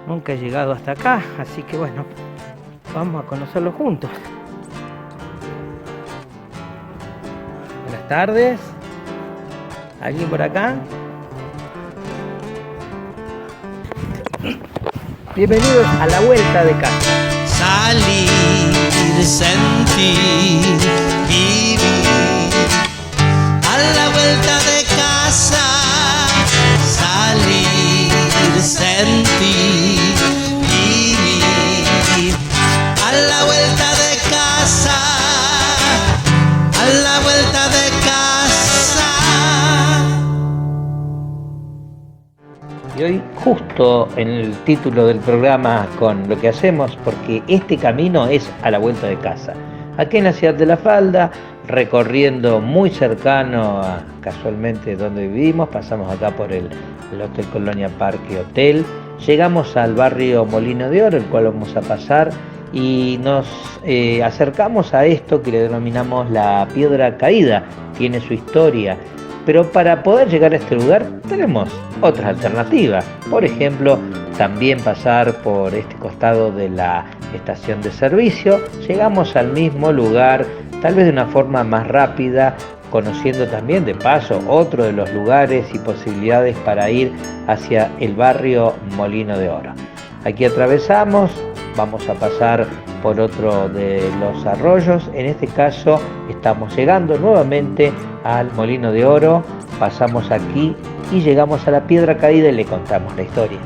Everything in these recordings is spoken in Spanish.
Nunca he llegado hasta acá, así que bueno, vamos a conocerlo juntos. Buenas tardes. ¿Alguien por acá? Bienvenidos a la vuelta de casa. Salir, sentir, vivir a la vuelta de casa. Salir, sentir, vivir a la vuelta de casa. A la vuelta de casa. Y hoy justo en el título del programa con lo que hacemos, porque este camino es a la vuelta de casa. Aquí en la ciudad de La Falda, recorriendo muy cercano a casualmente donde vivimos, pasamos acá por el Hotel Colonia Parque Hotel, llegamos al barrio Molino de Oro, el cual vamos a pasar, y nos acercamos a esto que le denominamos la Piedra Caída. Tiene su historia. Pero para poder llegar a este lugar tenemos otras alternativas. Por ejemplo, también pasar por este costado de la estación de servicio. Llegamos al mismo lugar, tal vez de una forma más rápida, conociendo también de paso otro de los lugares y posibilidades para ir hacia el barrio Molino de Oro. Aquí atravesamos, vamos a pasar por otro de los arroyos. En este caso estamos llegando nuevamente al Molino de Oro, pasamos aquí y llegamos a la Piedra Caída y le contamos la historia.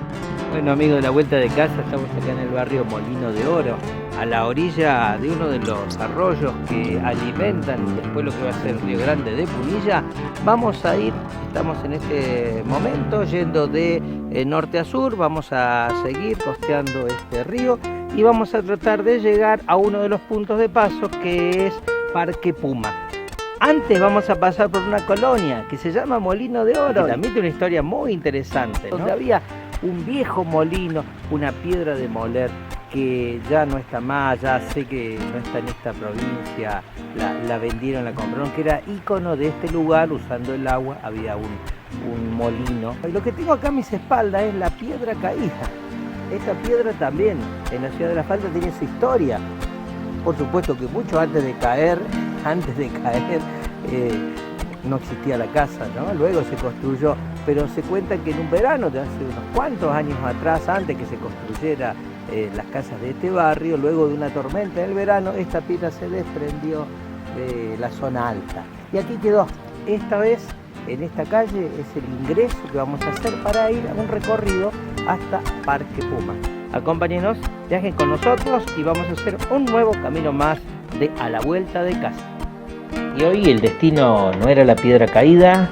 Bueno, amigos de la vuelta de casa, estamos acá en el barrio Molino de Oro, a la orilla de uno de los arroyos que alimentan después lo que va a ser Río Grande de Punilla. Vamos a ir, estamos en este momento yendo de norte a sur, vamos a seguir costeando este río y vamos a tratar de llegar a uno de los puntos de paso que es Parque Puma. Antes vamos a pasar por una colonia que se llama Molino de Oro, que también tiene una historia muy interesante, ¿no? Donde había un viejo molino, una piedra de moler que ya no está más, ya sé que no está en esta provincia, la vendieron, la compraron, que era ícono de este lugar. Usando el agua había un molino. Y lo que tengo acá a mis espaldas es la Piedra Caída. Esta piedra también en la ciudad de La Falda tiene su historia. Por supuesto que mucho antes de caer, no existía la casa, ¿no? Luego se construyó, pero se cuenta que en un verano de hace unos cuantos años atrás, antes que se construyera las casas de este barrio, luego de una tormenta en el verano, esta piedra se desprendió de la zona alta. Y aquí quedó. Esta vez, en esta calle, es el ingreso que vamos a hacer para ir a un recorrido hasta Parque Puma. Acompáñenos, viajen con nosotros y vamos a hacer un nuevo camino más de A la Vuelta de Casa. Y hoy el destino no era la Piedra Caída,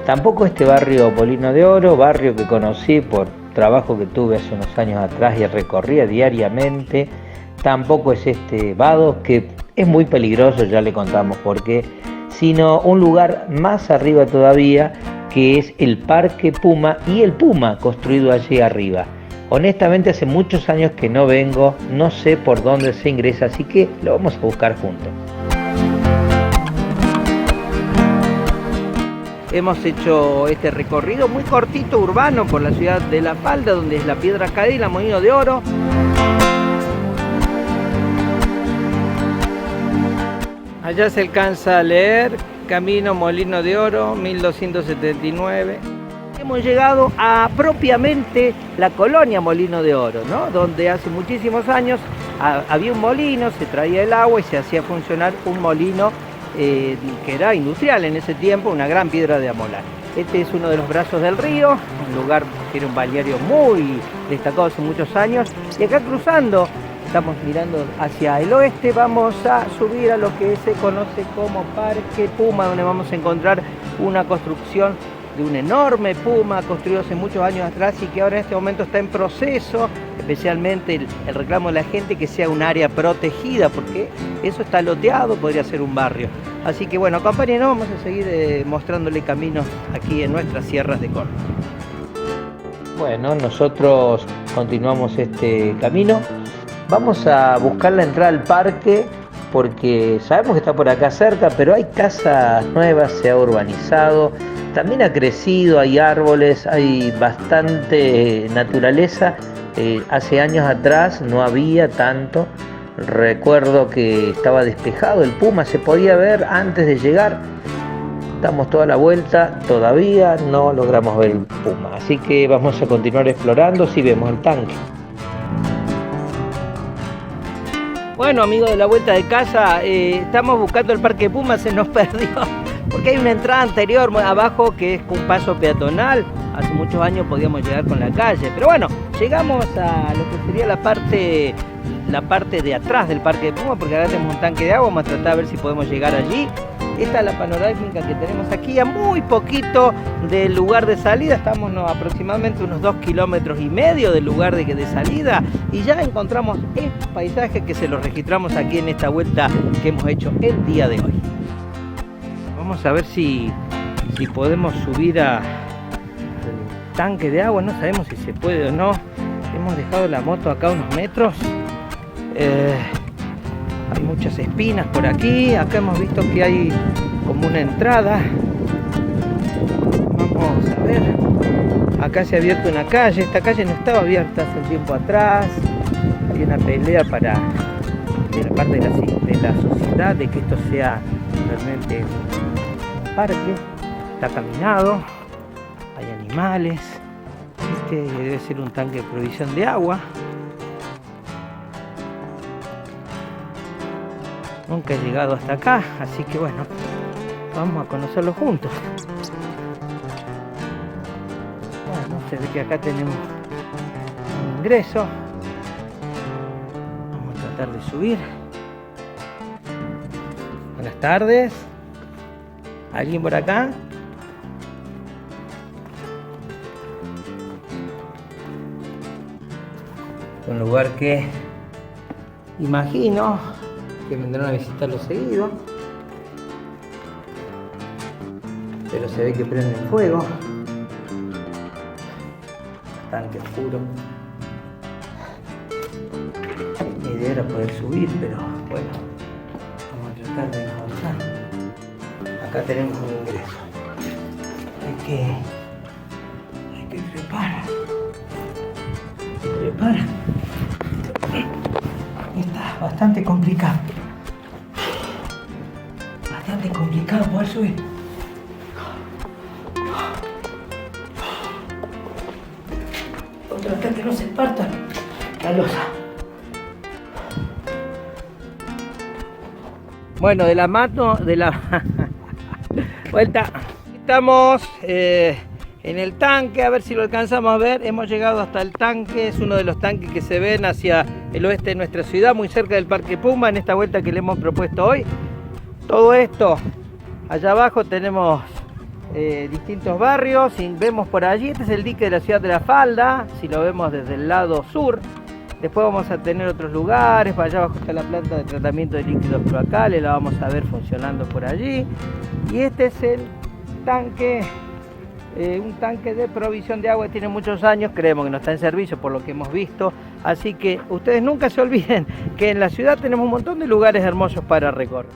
tampoco este barrio Molino de Oro, barrio que conocí por trabajo que tuve hace unos años atrás y recorría diariamente. Tampoco es este vado, que es muy peligroso, ya le contamos por qué, sino un lugar más arriba todavía, que es el Parque Puma y el Puma construido allí arriba. Honestamente hace muchos años que no vengo, no sé por dónde se ingresa, así que lo vamos a buscar juntos. Hemos hecho este recorrido muy cortito, urbano, por la ciudad de La Falda, donde es la Piedra Caída y la Molino de Oro. Allá se alcanza a leer Camino Molino de Oro, 1279. Hemos llegado a propiamente la colonia Molino de Oro, ¿no? Donde hace muchísimos años había un molino, se traía el agua y se hacía funcionar un molino que era industrial en ese tiempo, una gran piedra de amolar. Este es uno de los brazos del río, un lugar que era un balneario muy destacado hace muchos años. Y acá cruzando, estamos mirando hacia el oeste, vamos a subir a lo que se conoce como Parque Puma, donde vamos a encontrar una construcción de un enorme puma construido hace muchos años atrás y que ahora en este momento está en proceso, especialmente el reclamo de la gente que sea un área protegida, porque eso está loteado, podría ser un barrio. Así que bueno, acompáñenos, vamos a seguir mostrándole caminos aquí en nuestras sierras de Córdoba. Bueno, nosotros continuamos este camino. Vamos a buscar la entrada al parque porque sabemos que está por acá cerca, pero hay casas nuevas, se ha urbanizado, también ha crecido, hay árboles, hay bastante naturaleza Hace años atrás no había tanto. Recuerdo que estaba despejado el Puma, se podía ver antes de llegar. Damos toda la vuelta, todavía no logramos ver el Puma, así que vamos a continuar explorando si vemos el tanque. Bueno, amigos de la vuelta de casa, estamos buscando el Parque Puma, se nos perdió, porque hay una entrada anterior abajo que es un paso peatonal. Hace muchos años podíamos llegar con la calle, pero bueno, llegamos a lo que sería la parte de atrás del Parque de Puma, porque acá tenemos un tanque de agua. Vamos a tratar de ver si podemos llegar allí. Esta es la panorámica que tenemos aquí, a muy poquito del lugar de salida. Estamos aproximadamente unos 2,5 kilómetros del lugar de salida, y ya encontramos estos paisajes que se los registramos aquí en esta vuelta que hemos hecho el día de hoy. Vamos a ver si podemos subir al tanque de agua. No sabemos si se puede o no. Hemos dejado la moto acá unos metros. Hay muchas espinas por aquí. Acá hemos visto que hay como una entrada. Vamos a ver. Acá se ha abierto una calle. Esta calle no estaba abierta hace un tiempo atrás. Hay una pelea de la parte de la sociedad de que esto sea realmente un parque. Está caminado. Hay animales. Este debe ser un tanque de provisión de agua. Nunca he llegado hasta acá, así que bueno, vamos a conocerlo juntos. Bueno, se ve que acá tenemos un ingreso. Vamos a tratar de subir. Buenas tardes. ¿Alguien por acá? Un lugar que imagino que vendrán a visitarlo seguido, pero se ve que prenden fuego. Bastante oscuro. Mi idea era poder subir, pero bueno, vamos a tratar de avanzar. Acá tenemos un ingreso. Hay que trepar. Está bastante complicado. Poder subir. Voy a tratar que no se parta la losa. Bueno, de la mano, de la vuelta. Estamos en el tanque, a ver si lo alcanzamos a ver. Hemos llegado hasta el tanque, es uno de los tanques que se ven hacia el oeste de nuestra ciudad, muy cerca del Parque Puma, en esta vuelta que le hemos propuesto hoy. Todo esto, allá abajo tenemos distintos barrios, y vemos por allí, este es el dique de la ciudad de La Falda, si lo vemos desde el lado sur. Después vamos a tener otros lugares, para allá abajo está la planta de tratamiento de líquidos cloacales, la vamos a ver funcionando por allí. Y este es el tanque, un tanque de provisión de agua que tiene muchos años, creemos que no está en servicio por lo que hemos visto. Así que ustedes nunca se olviden que en la ciudad tenemos un montón de lugares hermosos para recorrer.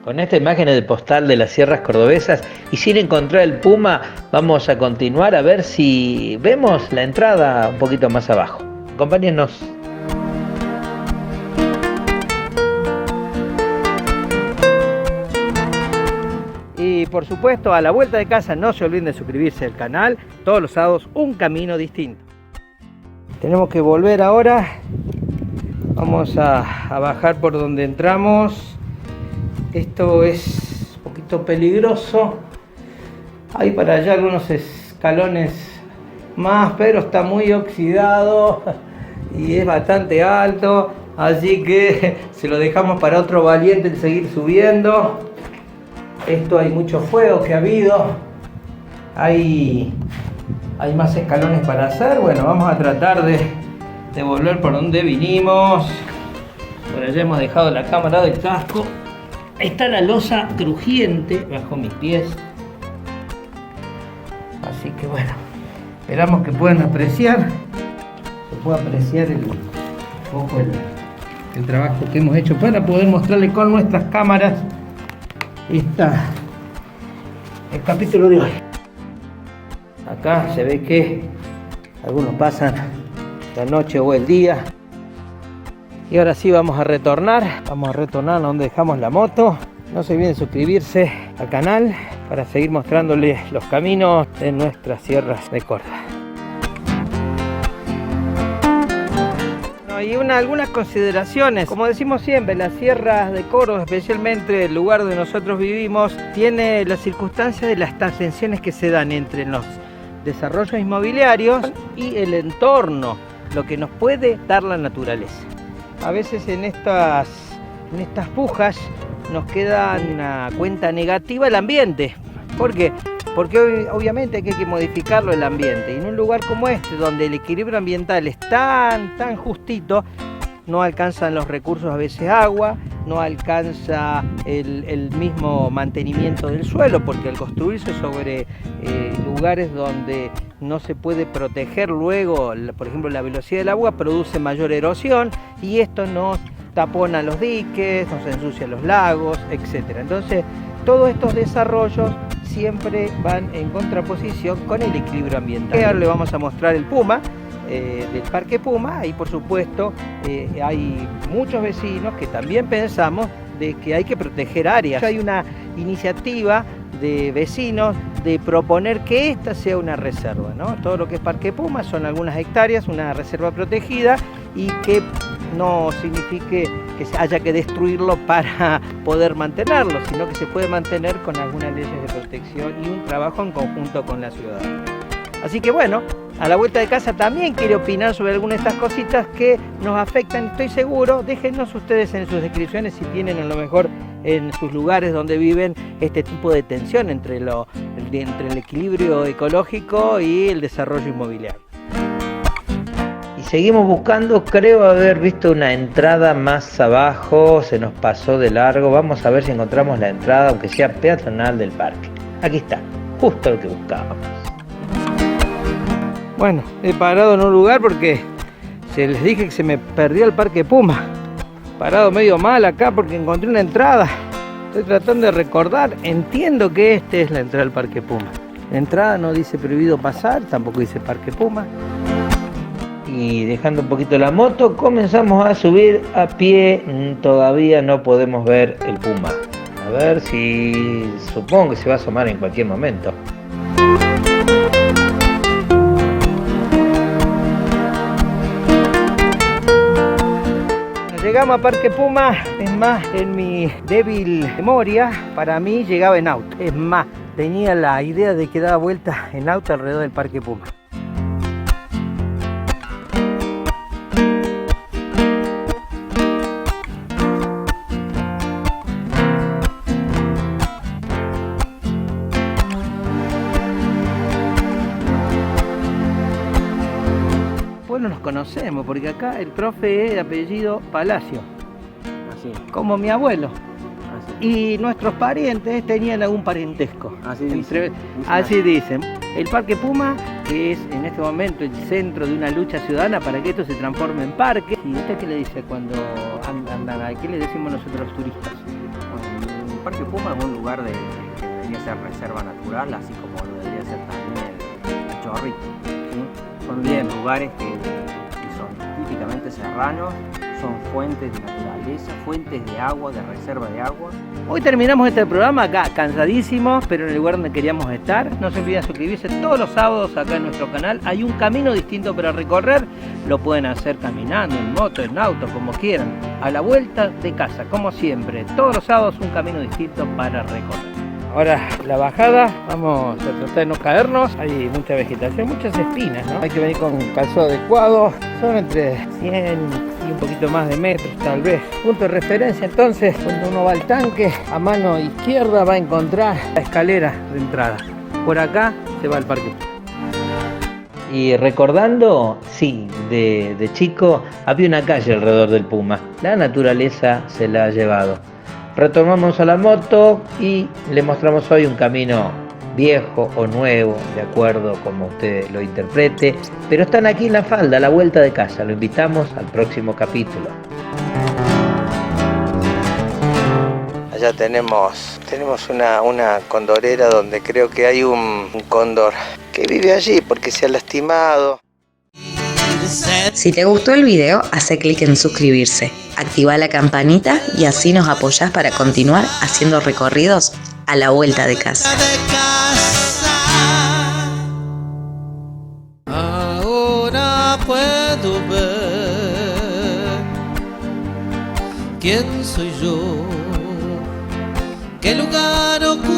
Con esta imagen de postal de las sierras cordobesas y sin encontrar el Puma, vamos a continuar a ver si vemos la entrada un poquito más abajo. Acompáñennos. Y por supuesto, a la vuelta de casa no se olviden de suscribirse al canal. Todos los sábados un camino distinto. Tenemos que volver ahora. Vamos a bajar por donde entramos. Esto es un poquito peligroso. Hay para allá algunos escalones más, pero está muy oxidado y es bastante alto. Así que se lo dejamos para otro valiente el seguir subiendo. Esto hay mucho fuego que ha habido. Hay más escalones para hacer. Bueno, vamos a tratar de volver por donde vinimos. Por allá hemos dejado la cámara del casco. Ahí está la losa crujiente bajo mis pies. Así que bueno, esperamos que puedan apreciar. Se pueda apreciar un poco el trabajo que hemos hecho para poder mostrarle con nuestras cámaras el capítulo de hoy. Acá se ve que Algunos pasan la noche o el día. Y ahora sí vamos a retornar a donde dejamos la moto. No se olviden suscribirse al canal para seguir mostrándoles los caminos de nuestras sierras de Córdoba. Y algunas consideraciones, como decimos siempre, las sierras de Córdoba, especialmente el lugar donde nosotros vivimos, tiene las circunstancias de las tensiones que se dan entre los desarrollos inmobiliarios y el entorno, lo que nos puede dar la naturaleza. A veces en estas pujas nos queda una cuenta negativa el ambiente. ¿Por qué? Porque obviamente hay que modificarlo el ambiente. Y en un lugar como este, donde el equilibrio ambiental es tan justito, no alcanzan los recursos, a veces agua, no alcanza el mismo mantenimiento del suelo, porque al construirse sobre lugares donde no se puede proteger luego, por ejemplo, la velocidad del agua produce mayor erosión y esto nos tapona los diques, nos ensucia los lagos, etc. Entonces, todos estos desarrollos siempre van en contraposición con el equilibrio ambiental. Ahora le vamos a mostrar el Puma, del Parque Puma, y por supuesto hay muchos vecinos que también pensamos de que hay que proteger áreas. Hay una iniciativa de vecinos de proponer que esta sea una reserva, ¿no? Todo lo que es Parque Puma son algunas hectáreas, una reserva protegida, y que no signifique que haya que destruirlo para poder mantenerlo, sino que se puede mantener con algunas leyes de protección y un trabajo en conjunto con la ciudadanía. Así que bueno, a la vuelta de casa también quiere opinar sobre algunas de estas cositas que nos afectan, estoy seguro. Déjenos ustedes en sus descripciones si tienen a lo mejor en sus lugares donde viven este tipo de tensión entre el equilibrio ecológico y el desarrollo inmobiliario. Y seguimos buscando, creo haber visto una entrada más abajo, se nos pasó de largo. Vamos a ver si encontramos la entrada, aunque sea peatonal, del parque. Aquí está, justo lo que buscábamos. Bueno, he parado en un lugar porque les dije que se me perdió el Parque Puma. Parado medio mal acá porque encontré una entrada. Estoy tratando de recordar. Entiendo que esta es la entrada del Parque Puma. La entrada no dice prohibido pasar, tampoco dice Parque Puma. Y dejando un poquito la moto, comenzamos a subir a pie. Todavía no podemos ver el Puma. A ver si... supongo que se va a asomar en cualquier momento. Llegamos a Parque Puma, es más, en mi débil memoria, para mí llegaba en auto. Es más, tenía la idea de que daba vuelta en auto alrededor del Parque Puma. No nos conocemos, porque acá el profe es de apellido Palacio, así, como mi abuelo. Así. Y nuestros parientes tenían algún parentesco. Así dicen. El Parque Puma, que es en este momento el centro de una lucha ciudadana para que esto se transforme en parque. ¿Y usted qué le dice cuando andan ahí? ¿Qué le decimos nosotros los turistas? Bueno, el Parque Puma es un lugar que debería ser reserva natural, así como lo debería ser también el Chorrito. ¿Sí? Son bien lugares que son típicamente serranos, son fuentes de naturaleza, fuentes de agua, de reserva de agua. Hoy terminamos este programa acá, cansadísimos, pero en el lugar donde queríamos estar. No se olviden suscribirse todos los sábados acá en nuestro canal. Hay un camino distinto para recorrer, lo pueden hacer caminando, en moto, en auto, como quieran. A la vuelta de casa, como siempre, todos los sábados un camino distinto para recorrer. Ahora la bajada, vamos a tratar de no caernos. Hay mucha vegetación, muchas espinas, ¿no? Hay que venir con calzado adecuado. Son entre 100 y un poquito más de metros, tal vez. Punto de referencia, entonces, cuando uno va al tanque, a mano izquierda va a encontrar la escalera de entrada. Por acá se va al parque. Y recordando, sí, de chico había una calle alrededor del Puma. La naturaleza se la ha llevado. Retomamos a la moto y le mostramos hoy un camino viejo o nuevo, de acuerdo como usted lo interprete, pero están aquí en la falda, a la vuelta de casa. Lo invitamos al próximo capítulo. Allá tenemos una condorera donde creo que hay un cóndor que vive allí porque se ha lastimado. Si te gustó el video, hace clic en suscribirse, activa la campanita y así nos apoyás para continuar haciendo recorridos a la vuelta de casa. Ahora puedo ver quién soy yo, qué lugar ocupo